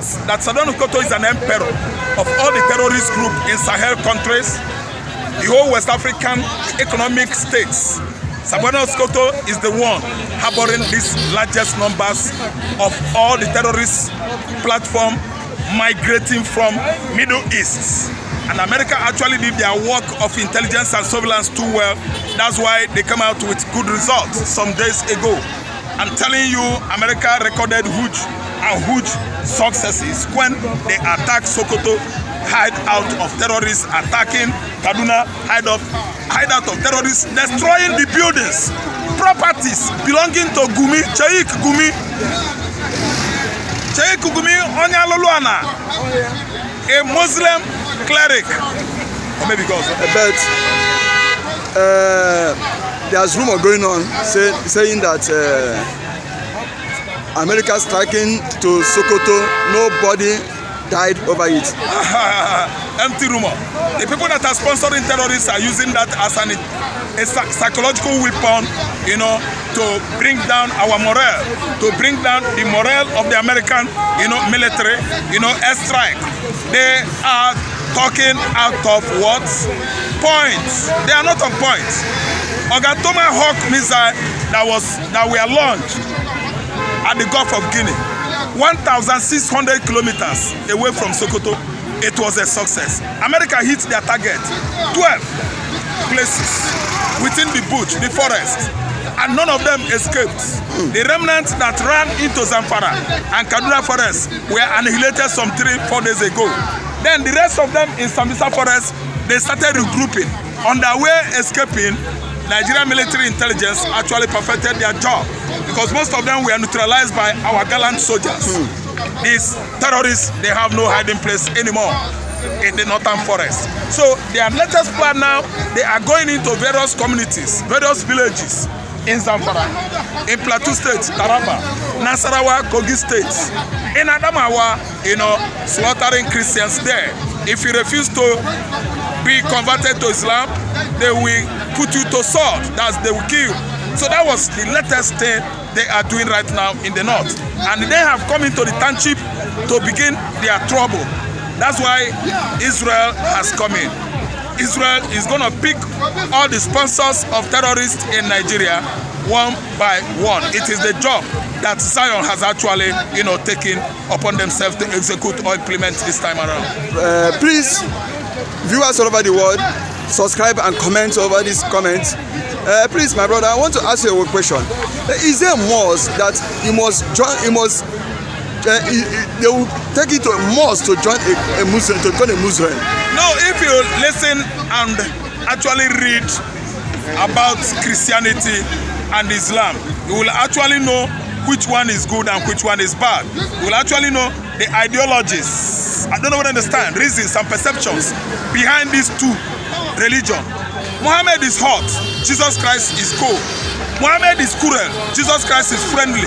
us that Saduana Of Sokoto is an emperor of all the terrorist groups in Sahel countries, the whole West African economic states. Saduana Of Sokoto is the one harboring these largest numbers of all the terrorist platform migrating from Middle East. And America actually did their work of intelligence and surveillance too well. That's why they come out with good results some days ago. I'm telling you, America recorded huge successes when they attacked Sokoto hideout of terrorists, attacking Kaduna hideout of terrorists, destroying the buildings, properties belonging to Gumi, Sheikh Gumi Onyaloluana, a Muslim cleric, or maybe God. But there's rumor going on saying that America striking to Sokoto, nobody died over it. Empty rumor. The people that are sponsoring terrorists are using that as a psychological weapon, you know, to bring down our morale, to bring down the morale of the American, you know, military, you know, airstrike. They are talking out of what? Points. They are not on points. Ogatoma Hawk missile that were launched at the Gulf of Guinea, 1,600 kilometers away from Sokoto, it was a success. America hit their target, 12 places within the bush, the forest, and none of them escaped. The remnants that ran into Zamfara and Kaduna forest were annihilated some 3-4 days ago. Then the rest of them in Sambisa forest, they started regrouping. On their way escaping, Nigerian military intelligence actually perfected their job because most of them were neutralized by our gallant soldiers. These terrorists, they have no hiding place anymore in the northern forest. So their latest plan now, they are going into various communities, various villages in Zamfara, in Plateau State, Taraba, Nasarawa, Kogi State, in Adamawa, you know, slaughtering Christians there. If you refuse to be converted to Islam, they will put you to sword. That's they will kill. So that was the latest thing they are doing right now in the north. And they have come into the township to begin their trouble. That's why Israel has come in. Israel is going to pick all the sponsors of terrorists in Nigeria one by one. It is the job that Zion has actually, you know, taken upon themselves to execute or implement this time around. Please, viewers all over the world, subscribe and comment over these comments. Please, my brother, I want to ask you a question. Is there a mosque that you must join? They will take you to a mosque to join a Muslim, to become a Muslim? No, if you listen and actually read about Christianity and Islam, you will actually know which one is good and which one is bad. You will actually know the ideologies. I don't know what I understand, reasons and perceptions behind these two religions. Muhammad is hot, Jesus Christ is cold. Muhammad is cruel, Jesus Christ is friendly.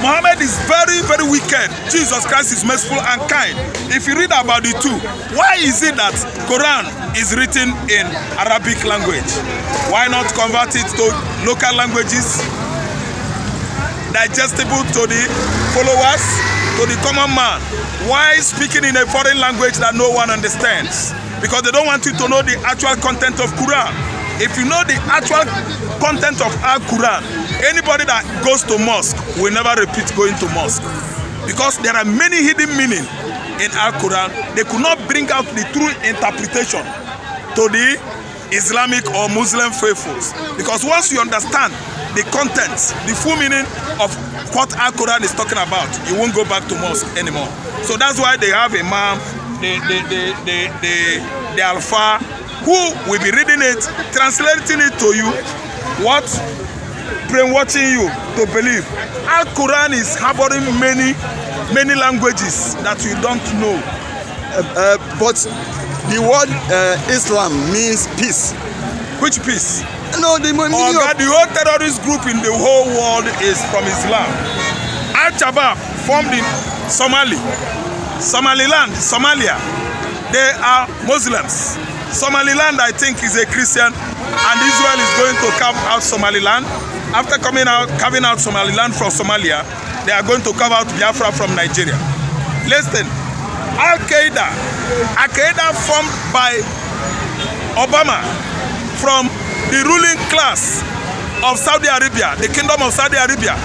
Muhammad is very, very wicked, Jesus Christ is merciful and kind. If you read about the two, why is it that Quran is written in Arabic language? Why not convert it to local languages, digestible to the followers, to the common man? Why speaking in a foreign language that no one understands? Because they don't want you to know the actual content of Quran. If you know the actual content of our Quran, anybody that goes to mosque will never repeat going to mosque. Because there are many hidden meanings in our Quran. They could not bring out the true interpretation to the Islamic or Muslim faithfuls. Because once you understand the contents, the full meaning of what our Quran is talking about, you won't go back to mosque anymore. So that's why they have a imam, the Alpha, who will be reading it, translating it to you, what? Brainwashing you to believe. Al-Quran is harboring many languages that you don't know. But the word Islam means peace. Which peace? No, the meaning the whole terrorist group in the whole world is from Islam. Al-Shabaab formed in Somaliland, Somalia. They are Muslims. Somaliland, I think, is a Christian, and Israel is going to carve out Somaliland. After carving out Somaliland from Somalia, they are going to carve out Biafra from Nigeria. Listen, Al-Qaeda formed by Obama from the ruling class of Saudi Arabia, the Kingdom of Saudi Arabia.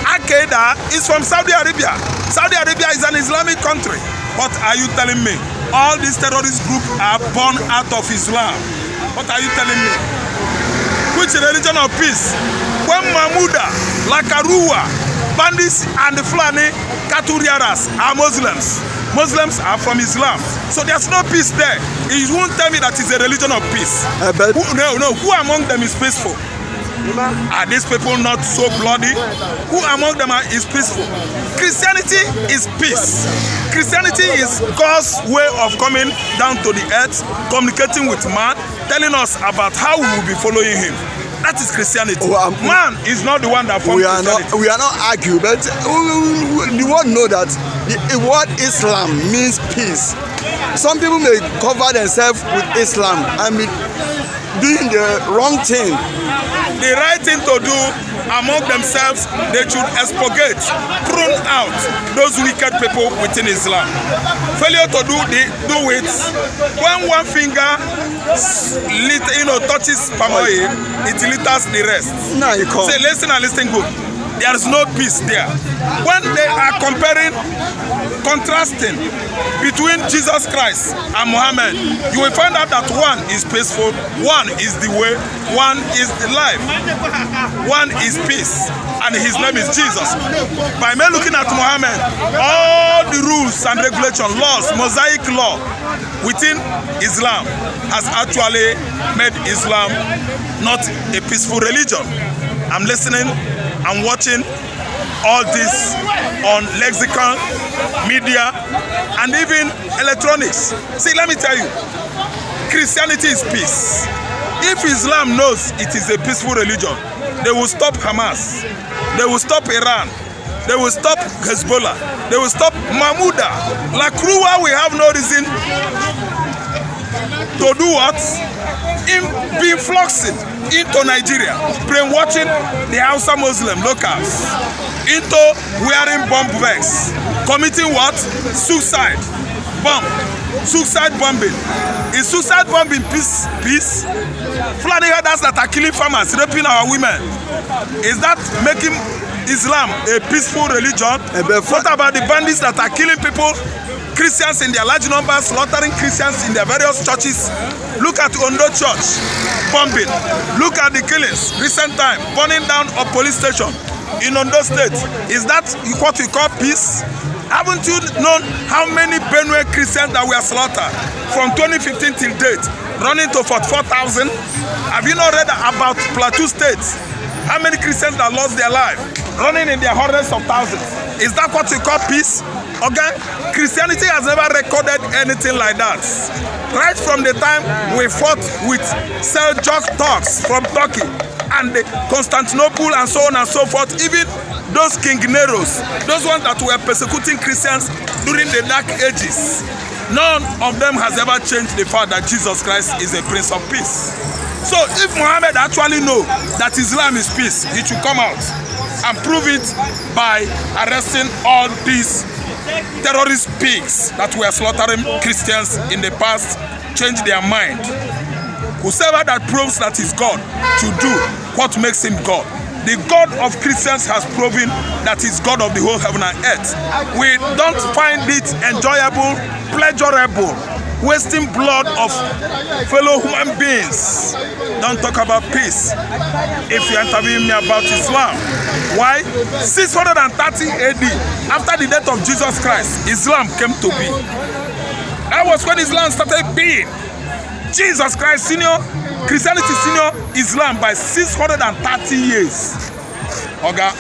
Al-Qaeda is from Saudi Arabia. Saudi Arabia is an Islamic country. What are you telling me? All these terrorist groups are born out of Islam. What are you telling me? Which religion of peace? When Mahmuda, Lakarua, bandits and the FULANI Caturiaras are Muslims. Muslims are from Islam. So there's no peace there. You won't tell me that it's a religion of peace. Who among them is peaceful? Are these people not so bloody? Who among them is peaceful? Christianity is peace. Christianity is God's way of coming down to the earth, communicating with man, telling us about how we will be following him. That is Christianity. Man is not the one that formed Christianity. We are not arguing, but the world know that the word Islam means peace. Some people may cover themselves with Islam and be doing the wrong thing. The right thing to do among themselves, they should expurgate, prune out those wicked people within Islam. Failure to do it when one finger touches palm oil, it litters the rest. No, you can't. Say, listen and listen good. There is no peace there. When they are contrasting between Jesus Christ and Muhammad, you will find out that one is peaceful, one is the way, one is the life, one is peace, and his name is Jesus. By me looking at Muhammad, all the rules and regulations, laws, Mosaic law within Islam has actually made Islam not a peaceful religion. I'm listening, I'm watching all this on lexicon, media, and even electronics. See, let me tell you, Christianity is peace. If Islam knows it is a peaceful religion, they will stop Hamas, they will stop Iran, they will stop Hezbollah, they will stop Mahmuda. Lakrua, we have no reason to do what? Being fluxing into Nigeria, brainwashing the Hausa Muslim locals into wearing bomb vests, committing what? Suicide bombing. Is suicide bombing peace? FULANI herders that are killing farmers, raping our women. Is that making Islam a peaceful religion? What about the bandits that are killing people? Christians in their large numbers, slaughtering Christians in their various churches. Look at Ondo Church, bombing. Look at the killings, recent time, burning down a police station in Ondo State. Is that what we call peace? Haven't you known how many Benue Christians that were slaughtered from 2015 till date, running to 44,000? Have you not read about Plateau State? How many Christians that lost their life, running in their hundreds of thousands? Is that what we call peace? Okay? Christianity has never recorded anything like that. Right from the time we fought with Seljuk Turks from Turkey and Constantinople and so on and so forth, even those King Neros, those ones that were persecuting Christians during the Dark Ages, none of them has ever changed the fact that Jesus Christ is a Prince of Peace. So if Muhammad actually knows that Islam is peace, he should come out and prove it by arresting all these terrorist pigs that were slaughtering Christians in the past. Change their mind. Whosoever that proves that is God should do what makes him God. The God of Christians has proven that he's God of the whole heaven and earth. We don't find it enjoyable, pleasurable, wasting blood of fellow human beings. Don't talk about peace if you interview me about Islam. Why? 630 AD, after the death of Jesus Christ, Islam came to be. That was when Islam started being. Jesus Christ senior, Christianity senior Islam by 630 years. Okay?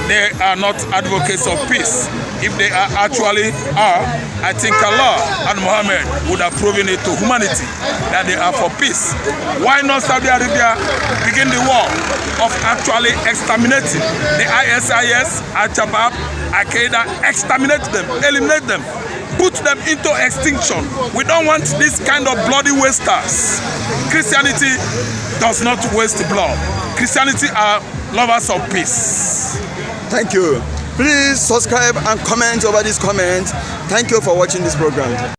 They are not advocates of peace. If they actually are, I think Allah and Muhammad would have proven it to humanity that they are for peace. Why not Saudi Arabia begin the war of actually exterminating the ISIS, Al-Shabaab, Al-Qaeda, exterminate them, eliminate them, put them into extinction. We don't want this kind of bloody wasters. Christianity does not waste blood. Christianity are lovers of peace. Thank you. Please subscribe and comment over this comment. Thank you for watching this program.